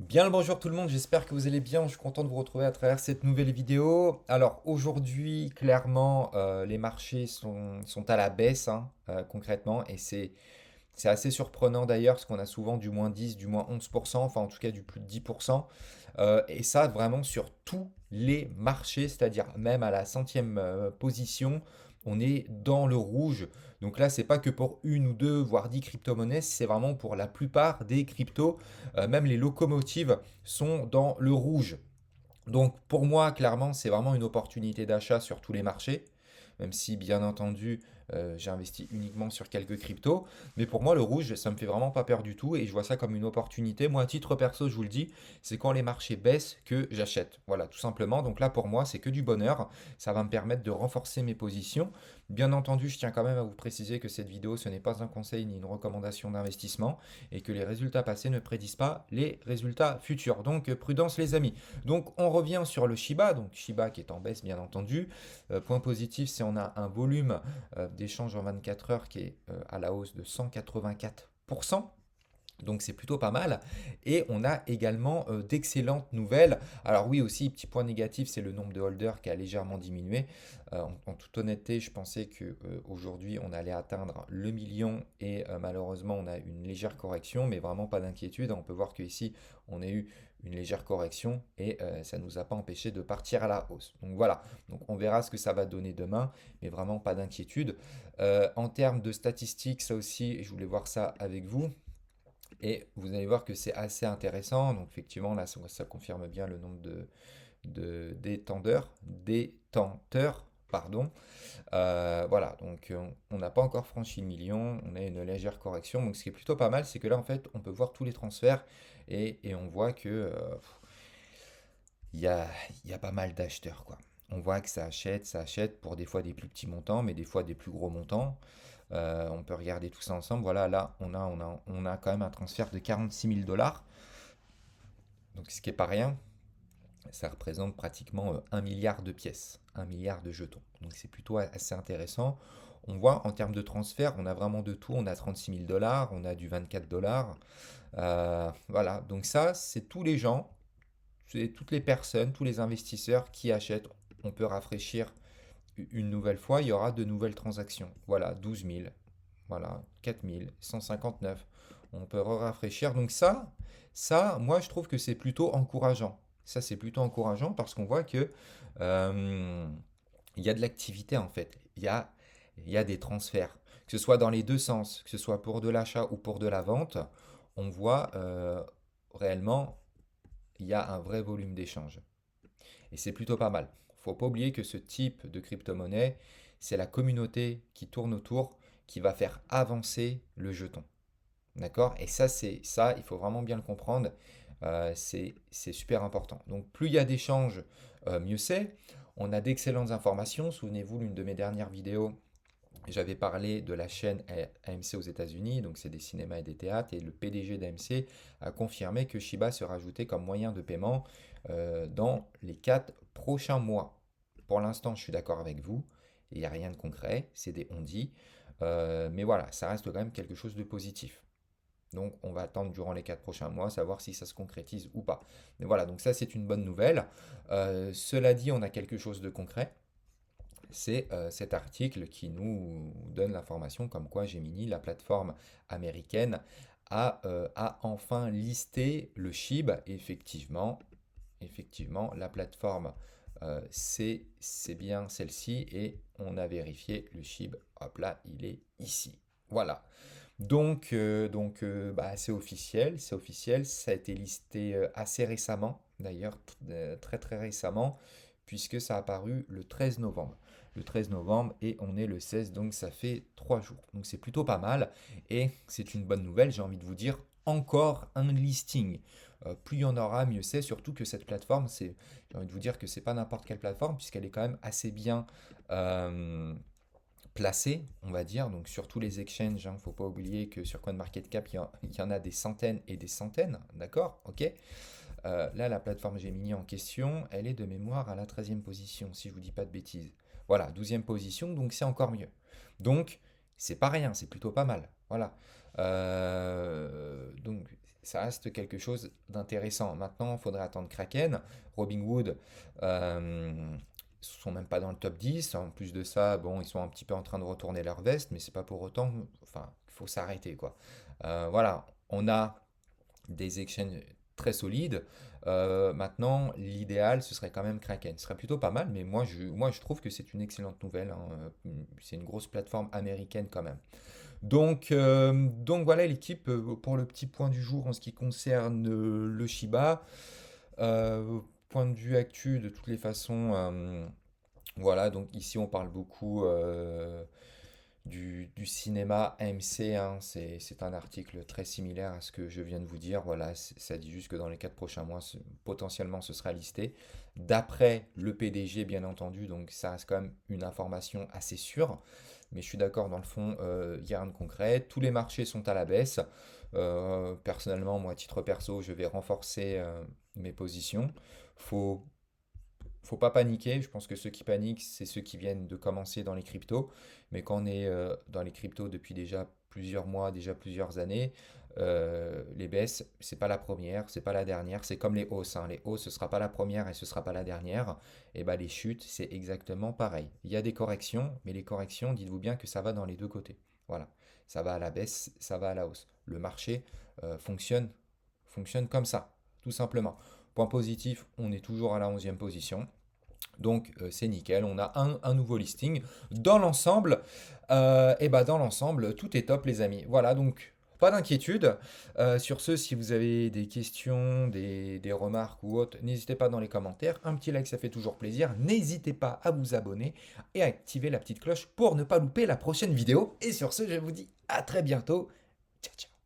Bien le bonjour tout le monde, j'espère que vous allez bien. Je suis content de vous retrouver à travers cette nouvelle vidéo. Alors aujourd'hui, clairement, les marchés sont à la baisse, hein, concrètement, et c'est assez surprenant d'ailleurs, parce qu'on a souvent du moins 10, du moins 11%, enfin en tout cas du plus de 10%, et ça vraiment sur tous les marchés, c'est-à-dire même à la centième position, on est dans le rouge. Donc là, c'est pas que pour une ou deux, voire 10 crypto-monnaies, c'est vraiment pour la plupart des cryptos. Même les locomotives sont dans le rouge. Donc pour moi, clairement, c'est vraiment une opportunité d'achat sur tous les marchés, même si bien entendu, j'ai investi uniquement sur quelques cryptos. Mais pour moi, le rouge, ça me fait vraiment pas peur du tout et je vois ça comme une opportunité. Moi, à titre perso, je vous le dis, c'est quand les marchés baissent que j'achète. Voilà, tout simplement. Donc là, pour moi, c'est que du bonheur. Ça va me permettre de renforcer mes positions. Bien entendu, je tiens quand même à vous préciser que cette vidéo, ce n'est pas un conseil ni une recommandation d'investissement et que les résultats passés ne prédisent pas les résultats futurs. Donc, prudence les amis. Donc on revient sur le Shiba, donc Shiba qui est en baisse bien entendu. Point positif, c'est on a un volume d'échange en 24 heures qui est à la hausse de 184%. Donc c'est plutôt pas mal. Et on a également d'excellentes nouvelles. Alors oui aussi, petit point négatif, c'est le nombre de holders qui a légèrement diminué. En toute honnêteté, je pensais que aujourd'hui on allait atteindre le million et malheureusement on a une légère correction, mais vraiment pas d'inquiétude. On peut voir qu'ici on a eu une légère correction et ça ne nous a pas empêché de partir à la hausse. Donc voilà, donc on verra ce que ça va donner demain, mais vraiment pas d'inquiétude. En termes de statistiques, ça aussi, je voulais voir ça avec vous. Et vous allez voir que c'est assez intéressant. Donc effectivement, là, ça confirme bien le nombre de détenteurs, pardon. Voilà, donc on n'a pas encore franchi le million, on a une légère correction. Donc ce qui est plutôt pas mal, c'est que là, en fait, on peut voir tous les transferts et on voit que il y a, il y a pas mal d'acheteurs, quoi. On voit que ça achète pour des fois des plus petits montants, mais des fois des plus gros montants. On peut regarder tout ça ensemble. Voilà, là, on a quand même un transfert de 46 000 dollars. Donc, ce qui n'est pas rien. Ça représente pratiquement 1 milliard de pièces, 1 milliard de jetons. Donc, c'est plutôt assez intéressant. On voit en termes de transfert, on a vraiment de tout. On a 36 000 dollars, on a du 24 dollars. Voilà, donc ça, c'est tous les gens, c'est toutes les personnes, tous les investisseurs qui achètent. On peut rafraîchir une nouvelle fois, il y aura de nouvelles transactions. Voilà, 12 000, voilà, 4 159. On peut rafraîchir. Donc ça, moi, je trouve que c'est plutôt encourageant. Ça, c'est plutôt encourageant parce qu'on voit que euh, il y a de l'activité en fait. Il y a des transferts. Que ce soit dans les deux sens, que ce soit pour de l'achat ou pour de la vente, on voit réellement, il y a un vrai volume d'échange. Et c'est plutôt pas mal. Faut pas oublier que ce type de crypto-monnaie, c'est la communauté qui tourne autour qui va faire avancer le jeton. D'accord? Et ça, il faut vraiment bien le comprendre. C'est super important. Donc plus il y a d'échanges, mieux c'est. On a d'excellentes informations. Souvenez-vous, l'une de mes dernières vidéos, j'avais parlé de la chaîne AMC aux États-Unis, donc c'est des cinémas et des théâtres, et le PDG d'AMC a confirmé que Shiba se rajoutait comme moyen de paiement dans les 4 prochains mois. Pour l'instant, je suis d'accord avec vous, il n'y a rien de concret, c'est des on-dit, mais voilà, ça reste quand même quelque chose de positif. Donc on va attendre durant les 4 prochains mois, savoir si ça se concrétise ou pas. Mais voilà, donc ça c'est une bonne nouvelle. Cela dit, on a quelque chose de concret. C'est cet article qui nous donne l'information comme quoi Gemini, la plateforme américaine, a enfin listé le SHIB. Effectivement, la plateforme, c'est bien celle-ci et on a vérifié le SHIB. Hop là, il est ici. Voilà. Donc, bah, c'est officiel, ça a été listé assez récemment, d'ailleurs très très récemment, puisque ça a apparu le 13 novembre. Le 13 novembre et on est le 16, donc ça fait 3 jours. Donc c'est plutôt pas mal et c'est une bonne nouvelle, j'ai envie de vous dire, encore un listing. Plus il y en aura, mieux c'est, surtout que cette plateforme, j'ai envie de vous dire que c'est pas n'importe quelle plateforme, puisqu'elle est quand même assez bien euh, placés, on va dire, donc sur tous les exchanges, il ne faut pas oublier que sur CoinMarketCap, il y en a des centaines et des centaines, d'accord? Ok. Là, la plateforme Gemini en question, elle est de mémoire à la 13e position, si je vous dis pas de bêtises. Voilà, 12e position, donc c'est encore mieux. Donc, c'est pas rien, c'est plutôt pas mal. Voilà. Donc, ça reste quelque chose d'intéressant. Maintenant, il faudrait attendre Kraken. Robinhood, sont même pas dans le top 10. En plus de ça, bon, ils sont un petit peu en train de retourner leur veste, mais c'est pas pour autant, enfin, il faut s'arrêter, quoi. Voilà, on a des exchanges très solides. Maintenant, l'idéal, ce serait quand même Kraken. Ce serait plutôt pas mal, mais moi, je trouve que c'est une excellente nouvelle, hein. C'est une grosse plateforme américaine quand même. Donc voilà l'équipe pour le petit point du jour en ce qui concerne le Shiba. Point de vue actu, de toutes les façons, voilà, donc ici on parle beaucoup du cinéma AMC, hein, c'est un article très similaire à ce que je viens de vous dire. Voilà, ça dit juste que dans les 4 prochains mois, potentiellement ce sera listé. D'après le PDG, bien entendu, donc ça reste quand même une information assez sûre. Mais je suis d'accord, dans le fond, il n'y a rien de concret. Tous les marchés sont à la baisse. Personnellement, moi, à titre perso, je vais renforcer mes positions. Faut faut pas paniquer. Je pense que ceux qui paniquent, c'est ceux qui viennent de commencer dans les cryptos. Mais quand on est dans les cryptos depuis déjà plusieurs mois, déjà plusieurs années, les baisses, c'est pas la première, c'est pas la dernière. C'est comme les hausses, hein. Les hausses, ce sera pas la première et ce sera pas la dernière. Et ben les chutes, c'est exactement pareil. Il y a des corrections, mais les corrections, dites-vous bien que ça va dans les deux côtés. Voilà, ça va à la baisse, ça va à la hausse. Le marché fonctionne comme ça, tout simplement. Point positif, on est toujours à la 11e position. Donc c'est nickel, on a un nouveau listing. Dans l'ensemble, dans l'ensemble, tout est top les amis. Voilà, donc pas d'inquiétude. Sur ce, si vous avez des questions, des remarques ou autres, n'hésitez pas dans les commentaires. Un petit like, ça fait toujours plaisir. N'hésitez pas à vous abonner et à activer la petite cloche pour ne pas louper la prochaine vidéo. Et sur ce, je vous dis à très bientôt. Ciao, ciao.